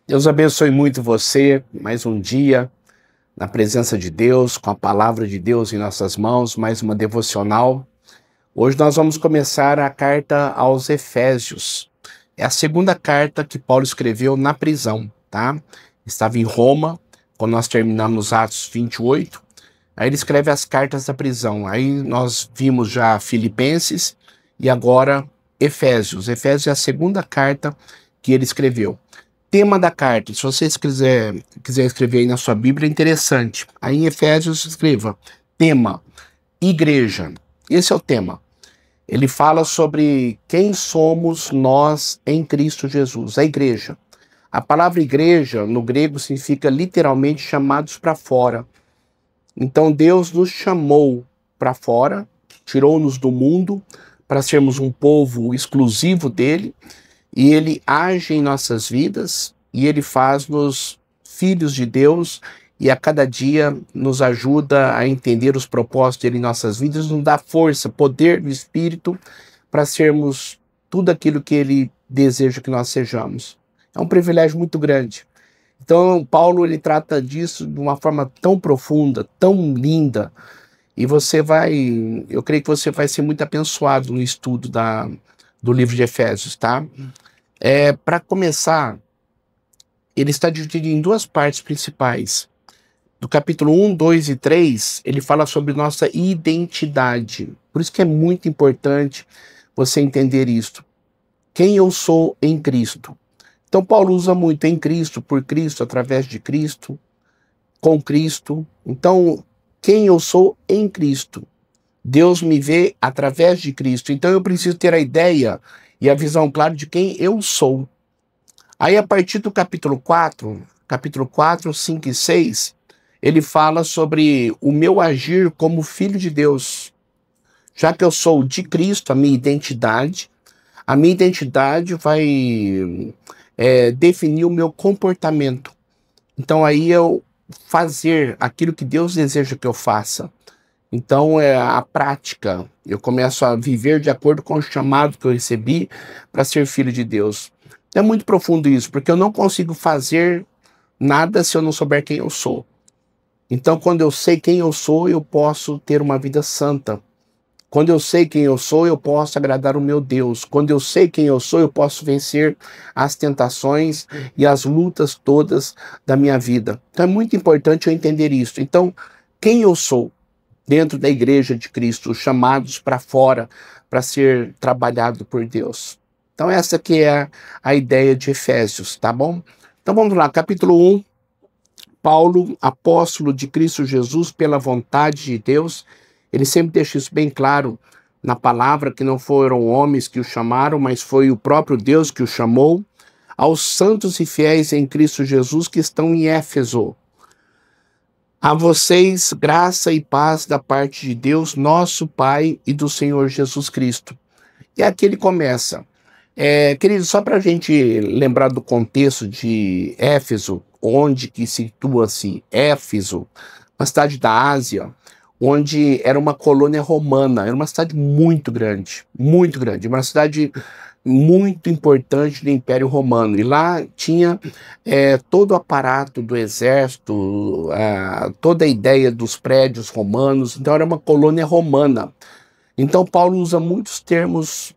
Deus abençoe muito você, mais um dia na presença de Deus, com a palavra de Deus em nossas mãos, mais uma devocional. Hoje nós vamos começar a carta aos Efésios. É a segunda carta que Paulo escreveu na prisão, tá? Estava em Roma, quando nós terminamos Atos 28, aí ele escreve as cartas da prisão. Aí nós vimos já Filipenses e agora Efésios. Efésios é a segunda carta que ele escreveu. Tema da carta, se vocês quiser escrever aí na sua Bíblia, é interessante. Aí em Efésios escreva, tema, igreja. Esse é o tema. Ele fala sobre quem somos nós em Cristo Jesus, a igreja. A palavra igreja, no grego, significa literalmente chamados para fora. Então Deus nos chamou para fora, tirou-nos do mundo para sermos um povo exclusivo dele, e ele age em nossas vidas, e ele faz-nos filhos de Deus, e a cada dia nos ajuda a entender os propósitos dele em nossas vidas, nos dá força, poder do Espírito, para sermos tudo aquilo que ele deseja que nós sejamos. É um privilégio muito grande. Então, Paulo, ele trata disso de uma forma tão profunda, tão linda, e eu creio que você vai ser muito abençoado no estudo do livro de Efésios, tá? Para começar, ele está dividido em duas partes principais. Do capítulo 1, 2 e 3, ele fala sobre nossa identidade. Por isso que é muito importante você entender isso. Quem eu sou em Cristo. Então, Paulo usa muito em Cristo, por Cristo, através de Cristo, com Cristo. Então, quem eu sou em Cristo. Deus me vê através de Cristo. Então, eu preciso ter a ideia e a visão clara de quem eu sou. Aí, a partir do capítulo 4, 5 e 6, ele fala sobre o meu agir como filho de Deus. Já que eu sou de Cristo, a minha identidade vai definir o meu comportamento. Então, aí eu fazer aquilo que Deus deseja que eu faça. Então, é a prática. Eu começo a viver de acordo com o chamado que eu recebi para ser filho de Deus. É muito profundo isso, porque eu não consigo fazer nada se eu não souber quem eu sou. Então, quando eu sei quem eu sou, eu posso ter uma vida santa. Quando eu sei quem eu sou, eu posso agradar o meu Deus. Quando eu sei quem eu sou, eu posso vencer as tentações e as lutas todas da minha vida. Então, é muito importante eu entender isso. Então, quem eu sou? Dentro da igreja de Cristo, chamados para fora para ser trabalhado por Deus. Então essa que é a ideia de Efésios, tá bom? Então vamos lá, capítulo 1, Paulo, apóstolo de Cristo Jesus pela vontade de Deus, ele sempre deixa isso bem claro na palavra, que não foram homens que o chamaram, mas foi o próprio Deus que o chamou, aos santos e fiéis em Cristo Jesus que estão em Éfeso. A vocês, graça e paz da parte de Deus, nosso Pai e do Senhor Jesus Cristo. E aqui ele começa. Querido, só para a gente lembrar do contexto de Éfeso, onde que situa-se Éfeso, uma cidade da Ásia, onde era uma colônia romana, era uma cidade muito grande, uma cidade muito importante do Império Romano. E lá tinha todo o aparato do exército, toda a ideia dos prédios romanos. Então era uma colônia romana. Então Paulo usa muitos termos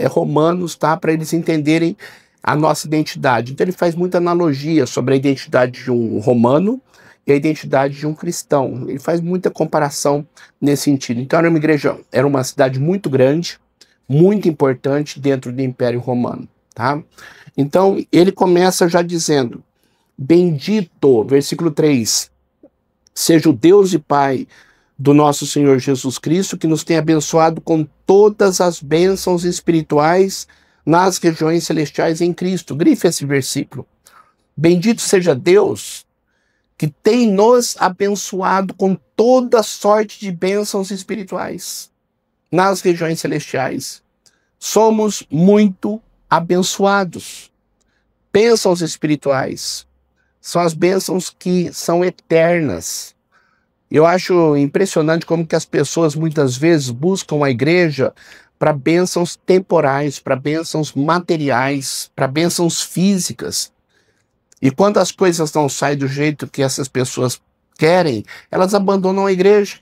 romanos, tá, para eles entenderem a nossa identidade. Então ele faz muita analogia sobre a identidade de um romano e a identidade de um cristão. Ele faz muita comparação nesse sentido. Então era uma igreja, era uma cidade muito grande, muito importante dentro do Império Romano, tá? Então, ele começa já dizendo, bendito, versículo 3, seja o Deus e Pai do nosso Senhor Jesus Cristo, que nos tem abençoado com todas as bênçãos espirituais nas regiões celestiais em Cristo. Grife esse versículo. Bendito seja Deus, que tem nos abençoado com toda sorte de bênçãos espirituais nas regiões celestiais. Somos muito abençoados. Bênçãos espirituais são as bênçãos que são eternas. Eu acho impressionante como que as pessoas muitas vezes buscam a igreja para bênçãos temporais, para bênçãos materiais, para bênçãos físicas. E quando as coisas não saem do jeito que essas pessoas querem, elas abandonam a igreja.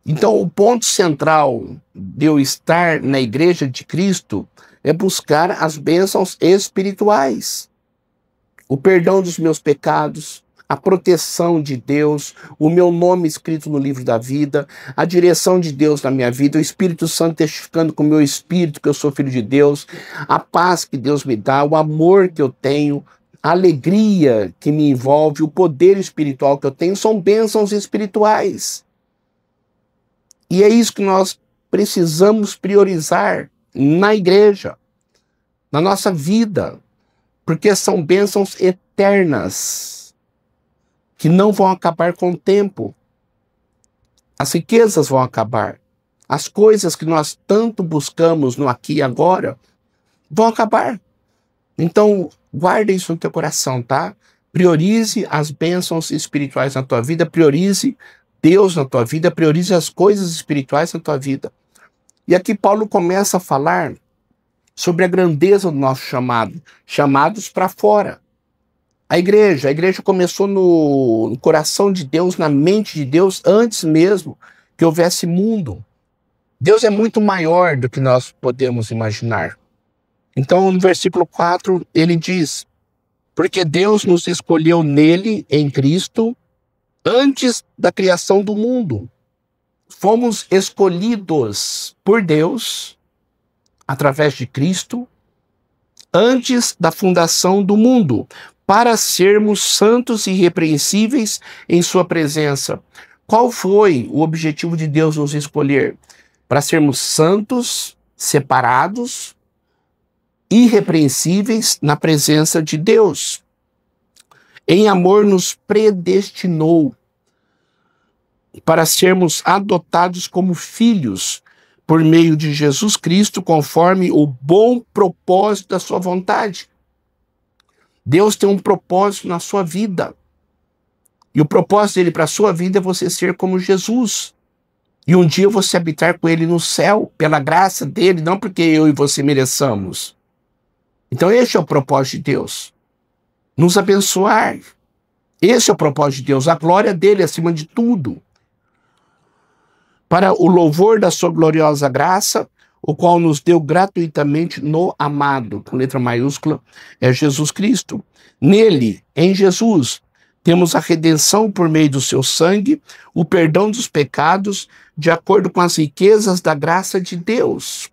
Então, o ponto central de eu estar na igreja de Cristo é buscar as bênçãos espirituais, o perdão dos meus pecados, a proteção de Deus, o meu nome escrito no livro da vida, a direção de Deus na minha vida, o Espírito Santo testificando com o meu espírito que eu sou filho de Deus, a paz que Deus me dá, o amor que eu tenho, a alegria que me envolve, o poder espiritual que eu tenho, são bênçãos espirituais. E é isso que nós precisamos priorizar na igreja, na nossa vida, porque são bênçãos eternas, que não vão acabar com o tempo. As riquezas vão acabar. As coisas que nós tanto buscamos no aqui e agora vão acabar. Então, guarda isso no teu coração, tá? Priorize as bênçãos espirituais na tua vida, priorize Deus na tua vida, priorize as coisas espirituais na tua vida. E aqui Paulo começa a falar sobre a grandeza do nosso chamado, chamados para fora. A igreja começou no coração de Deus, na mente de Deus, antes mesmo que houvesse mundo. Deus é muito maior do que nós podemos imaginar. Então, no versículo 4, ele diz: porque Deus nos escolheu nele, em Cristo, antes da criação do mundo. Fomos escolhidos por Deus, através de Cristo, antes da fundação do mundo, para sermos santos e irrepreensíveis em sua presença. Qual foi o objetivo de Deus nos escolher? Para sermos santos, separados, irrepreensíveis na presença de Deus. Em amor nos predestinou para sermos adotados como filhos por meio de Jesus Cristo, conforme o bom propósito da sua vontade. Deus tem um propósito na sua vida. E o propósito dele para a sua vida é você ser como Jesus. E um dia você habitar com ele no céu, pela graça dele, não porque eu e você mereçamos. Então esse é o propósito de Deus. Nos abençoar. Esse é o propósito de Deus, a glória dele acima de tudo. Para o louvor da sua gloriosa graça, o qual nos deu gratuitamente no amado, com letra maiúscula, é Jesus Cristo. Nele, em Jesus, temos a redenção por meio do seu sangue, o perdão dos pecados, de acordo com as riquezas da graça de Deus,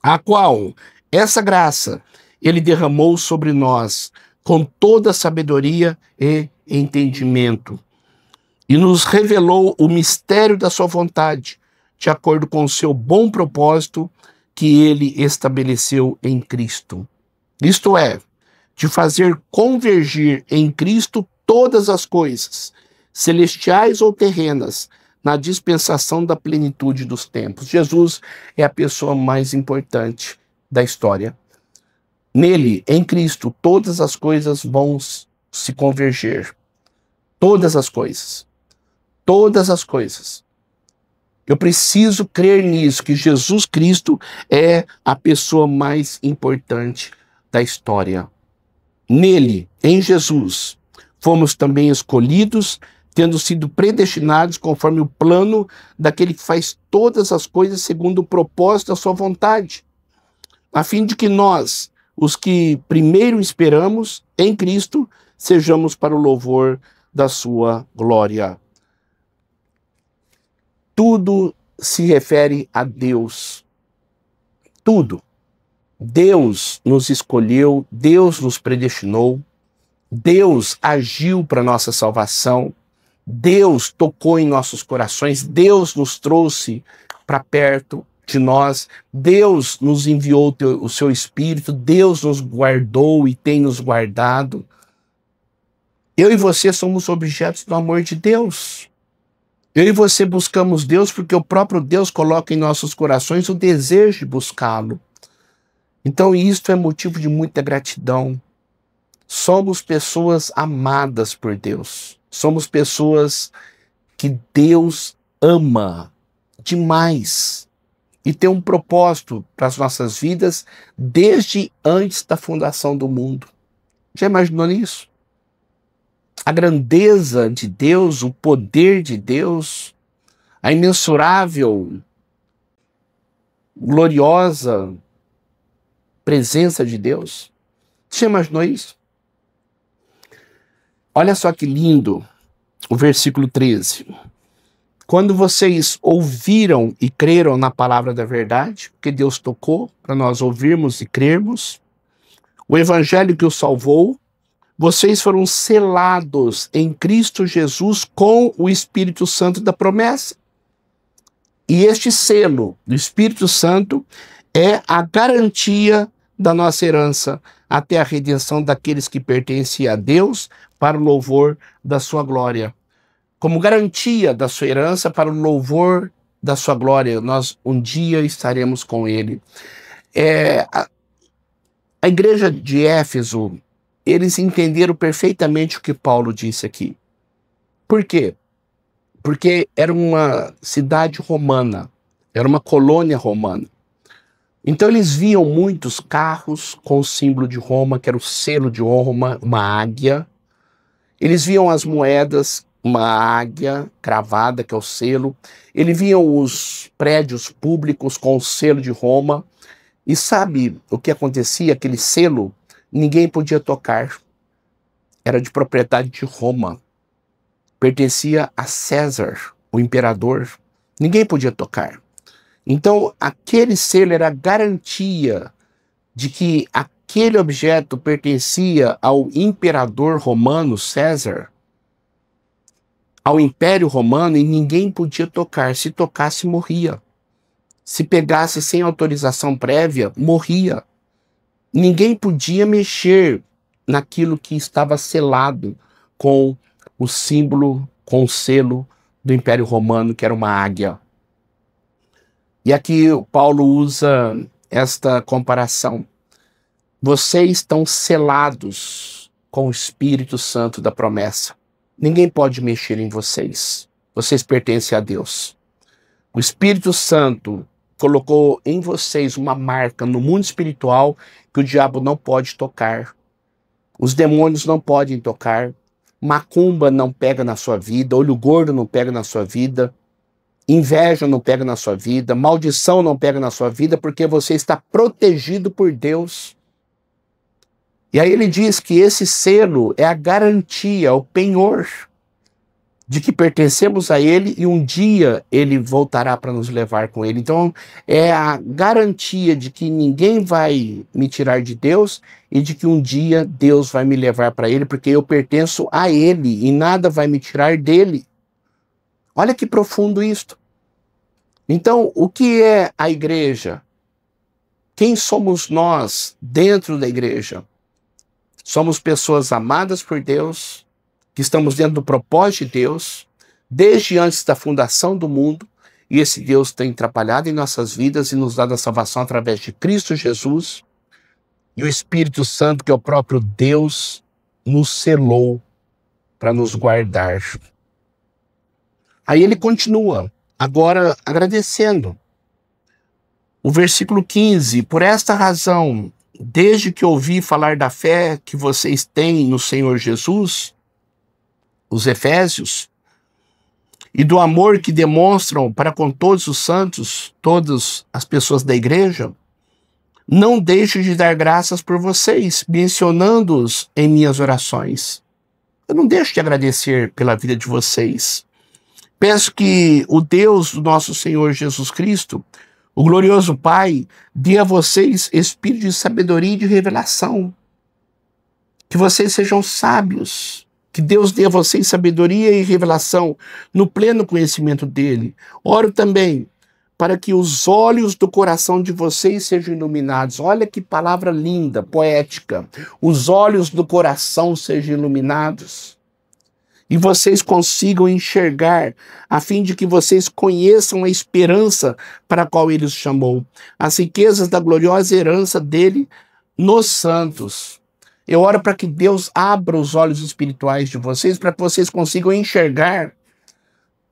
a qual, essa graça, ele derramou sobre nós, com toda sabedoria e entendimento, e nos revelou o mistério da sua vontade, de acordo com o seu bom propósito que ele estabeleceu em Cristo. Isto é, de fazer convergir em Cristo todas as coisas, celestiais ou terrenas, na dispensação da plenitude dos tempos. Jesus é a pessoa mais importante da história. Nele, em Cristo, todas as coisas vão se converger. Todas as coisas. Todas as coisas. Eu preciso crer nisso, que Jesus Cristo é a pessoa mais importante da história. Nele, em Jesus, fomos também escolhidos, tendo sido predestinados conforme o plano daquele que faz todas as coisas segundo o propósito da sua vontade, a fim de que nós, os que primeiro esperamos em Cristo, sejamos para o louvor da sua glória. Tudo se refere a Deus. Tudo. Deus nos escolheu, Deus nos predestinou, Deus agiu para nossa salvação, Deus tocou em nossos corações, Deus nos trouxe para perto de nós, Deus nos enviou o seu Espírito, Deus nos guardou e tem nos guardado. Eu e você somos objetos do amor de Deus. Eu e você buscamos Deus porque o próprio Deus coloca em nossos corações o desejo de buscá-lo. Então isto é motivo de muita gratidão. Somos pessoas amadas por Deus. Somos pessoas que Deus ama demais e tem um propósito para as nossas vidas desde antes da fundação do mundo. Já imaginou nisso? A grandeza de Deus, o poder de Deus, a imensurável, gloriosa presença de Deus. Você imaginou isso? Olha só que lindo o versículo 13. Quando vocês ouviram e creram na palavra da verdade, que Deus tocou para nós ouvirmos e crermos, o evangelho que os salvou, vocês foram selados em Cristo Jesus com o Espírito Santo da promessa. E este selo do Espírito Santo é a garantia da nossa herança até a redenção daqueles que pertencem a Deus para o louvor da sua glória. Como garantia da sua herança para o louvor da sua glória, nós um dia estaremos com ele. A igreja de Éfeso, eles entenderam perfeitamente o que Paulo disse aqui. Por quê? Porque era uma cidade romana, era uma colônia romana. Então eles viam muitos carros com o símbolo de Roma, que era o selo de Roma, uma águia. Eles viam as moedas, uma águia cravada, que é o selo. Eles viam os prédios públicos com o selo de Roma. E sabe o que acontecia? Aquele selo, ninguém podia tocar. Era de propriedade de Roma. Pertencia a César, o imperador. Ninguém podia tocar. Então, aquele selo era a garantia de que aquele objeto pertencia ao imperador romano, César, ao Império Romano, e ninguém podia tocar. Se tocasse, morria. Se pegasse sem autorização prévia, morria. Ninguém podia mexer naquilo que estava selado com o símbolo, com o selo do Império Romano, que era uma águia. E aqui o Paulo usa esta comparação. Vocês estão selados com o Espírito Santo da promessa. Ninguém pode mexer em vocês. Vocês pertencem a Deus. O Espírito Santo colocou em vocês uma marca no mundo espiritual que o diabo não pode tocar. Os demônios não podem tocar. Macumba não pega na sua vida. Olho gordo não pega na sua vida. Inveja não pega na sua vida. Maldição não pega na sua vida, porque você está protegido por Deus. E aí ele diz que esse selo é a garantia, o penhor de que pertencemos a ele e um dia ele voltará para nos levar com ele. Então é a garantia de que ninguém vai me tirar de Deus e de que um dia Deus vai me levar para ele, porque eu pertenço a ele e nada vai me tirar dele. Olha que profundo isto. Então, o que é a igreja? Quem somos nós dentro da igreja? Somos pessoas amadas por Deus, que estamos dentro do propósito de Deus, desde antes da fundação do mundo, e esse Deus tem trabalhado em nossas vidas e nos dado a salvação através de Cristo Jesus, e o Espírito Santo, que é o próprio Deus, nos selou para nos guardar. Aí ele continua, agora agradecendo. O versículo 15, por esta razão, desde que ouvi falar da fé que vocês têm no Senhor Jesus, os Efésios, e do amor que demonstram para com todos os santos, todas as pessoas da igreja, não deixo de dar graças por vocês, mencionando-os em minhas orações. Eu não deixo de agradecer pela vida de vocês. Peço que o Deus do nosso Senhor Jesus Cristo, o glorioso Pai, dê a vocês espírito de sabedoria e de revelação. Que vocês sejam sábios. Que Deus dê a vocês sabedoria e revelação no pleno conhecimento dele. Oro também para que os olhos do coração de vocês sejam iluminados. Olha que palavra linda, poética. Os olhos do coração sejam iluminados. E vocês consigam enxergar, a fim de que vocês conheçam a esperança para a qual ele os chamou, as riquezas da gloriosa herança dele nos santos. Eu oro para que Deus abra os olhos espirituais de vocês, para que vocês consigam enxergar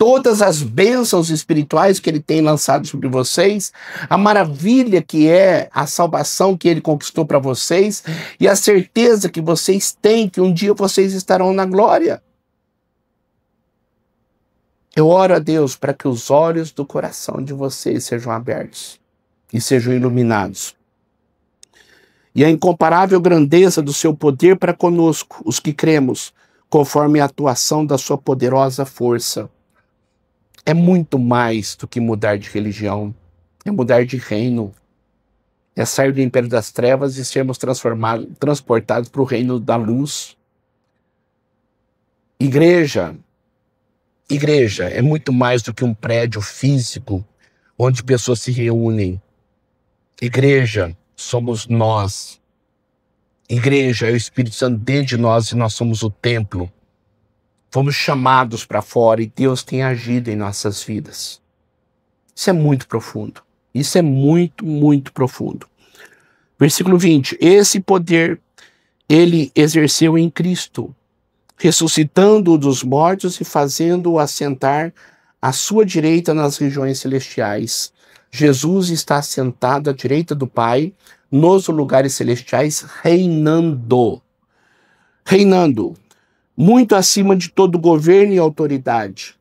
todas as bênçãos espirituais que ele tem lançado sobre vocês, a maravilha que é a salvação que ele conquistou para vocês e a certeza que vocês têm que um dia vocês estarão na glória. Eu oro a Deus para que os olhos do coração de vocês sejam abertos e sejam iluminados. E a incomparável grandeza do seu poder para conosco, os que cremos, conforme a atuação da sua poderosa força. É muito mais do que mudar de religião, é mudar de reino, é sair do império das trevas e sermos transportados para o reino da luz. Igreja é muito mais do que um prédio físico onde pessoas se reúnem. Igreja somos nós. Igreja é o Espírito Santo dentro de nós e nós somos o templo. Fomos chamados para fora e Deus tem agido em nossas vidas. Isso é muito profundo. Isso é muito, muito profundo. Versículo 20. Esse poder ele exerceu em Cristo, ressuscitando-o dos mortos e fazendo-o assentar à sua direita nas regiões celestiais. Jesus está assentado à direita do Pai, nos lugares celestiais, reinando. Reinando. Muito acima de todo governo e autoridade.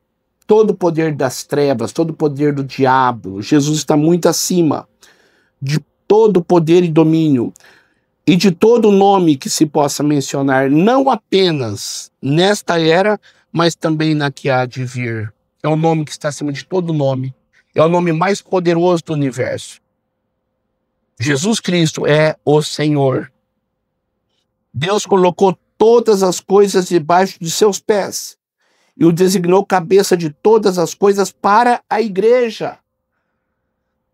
Todo poder das trevas, todo poder do diabo. Jesus está muito acima de todo poder e domínio. E de todo nome que se possa mencionar, não apenas nesta era, mas também na que há de vir. É o nome que está acima de todo nome. É o nome mais poderoso do universo. Jesus Cristo é o Senhor. Deus colocou todas as coisas debaixo de seus pés e o designou cabeça de todas as coisas para a igreja.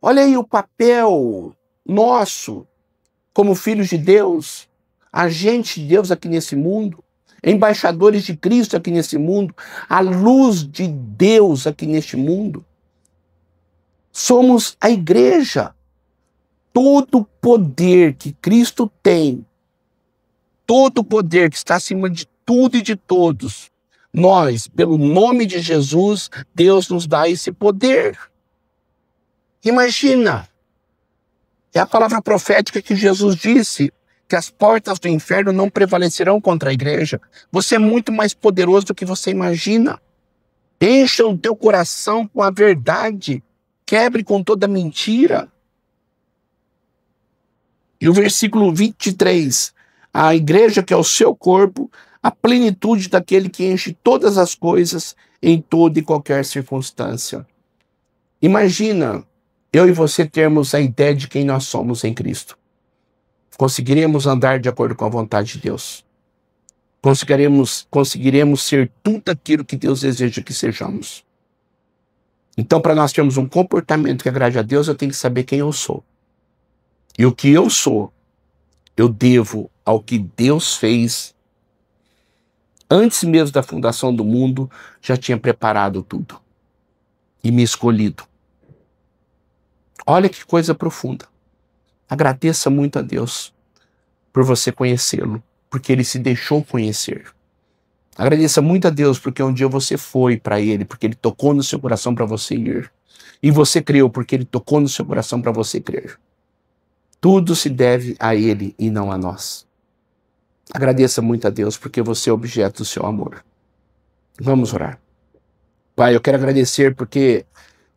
Olha aí o papel nosso como filhos de Deus, agentes de Deus aqui nesse mundo, embaixadores de Cristo aqui nesse mundo, a luz de Deus aqui neste mundo. Somos a igreja. Todo poder que Cristo tem, todo poder que está acima de tudo e de todos, nós, pelo nome de Jesus, Deus nos dá esse poder. Imagina, é a palavra profética que Jesus disse, que as portas do inferno não prevalecerão contra a igreja. Você é muito mais poderoso do que você imagina. Encha o teu coração com a verdade, quebre com toda mentira. E o versículo 23, a igreja que é o seu corpo, a plenitude daquele que enche todas as coisas em toda e qualquer circunstância. Imagina eu e você termos a ideia de quem nós somos em Cristo. Conseguiremos andar de acordo com a vontade de Deus. Conseguiremos ser tudo aquilo que Deus deseja que sejamos. Então, para nós termos um comportamento que agrade a Deus, eu tenho que saber quem eu sou. E o que eu sou, eu devo ao que Deus fez. Antes mesmo da fundação do mundo, já tinha preparado tudo. E me escolhido. Olha que coisa profunda. Agradeça muito a Deus por você conhecê-lo, porque ele se deixou conhecer. Agradeça muito a Deus porque um dia você foi para ele, porque ele tocou no seu coração para você ir. E você creu porque ele tocou no seu coração para você crer. Tudo se deve a ele e não a nós. Agradeça muito a Deus porque você é objeto do seu amor. Vamos orar. Pai, eu quero agradecer porque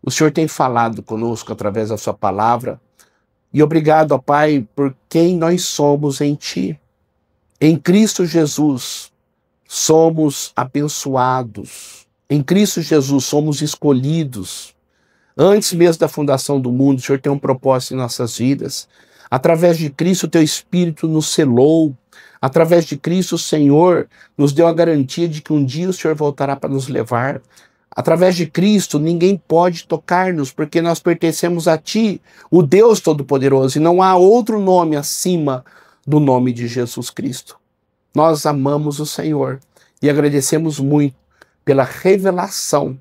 o Senhor tem falado conosco através da sua palavra. E obrigado, ó Pai, por quem nós somos em Ti. Em Cristo Jesus, somos abençoados. Em Cristo Jesus, somos escolhidos. Antes mesmo da fundação do mundo, o Senhor tem um propósito em nossas vidas. Através de Cristo, o Teu Espírito nos selou. Através de Cristo, o Senhor nos deu a garantia de que um dia o Senhor voltará para nos levar. Através de Cristo, ninguém pode tocar-nos, porque nós pertencemos a Ti, o Deus Todo-Poderoso, e não há outro nome acima do nome de Jesus Cristo. Nós amamos o Senhor e agradecemos muito pela revelação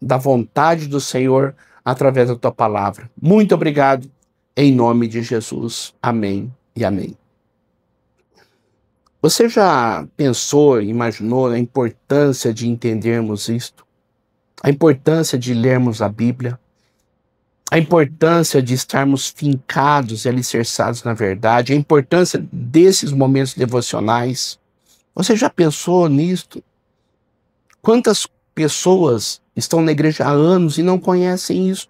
da vontade do Senhor através da Tua palavra. Muito obrigado, em nome de Jesus. Amém e amém. Você já pensou, imaginou a importância de entendermos isto? a importância de lermos a Bíblia, a importância de estarmos fincados e alicerçados na verdade, a importância desses momentos devocionais. Você já pensou nisto? Quantas pessoas estão na igreja há anos e não conhecem isso?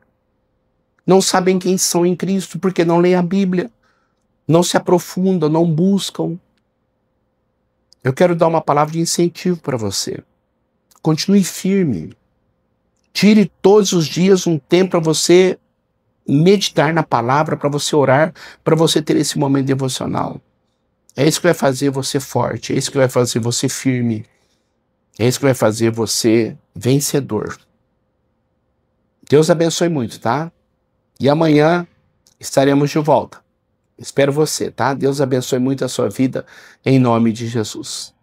Não sabem quem são em Cristo porque não leem a Bíblia, não se aprofundam, não buscam. Eu quero dar uma palavra de incentivo para você. Continue firme. Tire todos os dias um tempo para você meditar na palavra, para você orar, para você ter esse momento devocional. É isso que vai fazer você forte, é isso que vai fazer você firme, é isso que vai fazer você vencedor. Deus abençoe muito, tá? E amanhã estaremos de volta. Espero você, tá? Deus abençoe muito a sua vida, em nome de Jesus.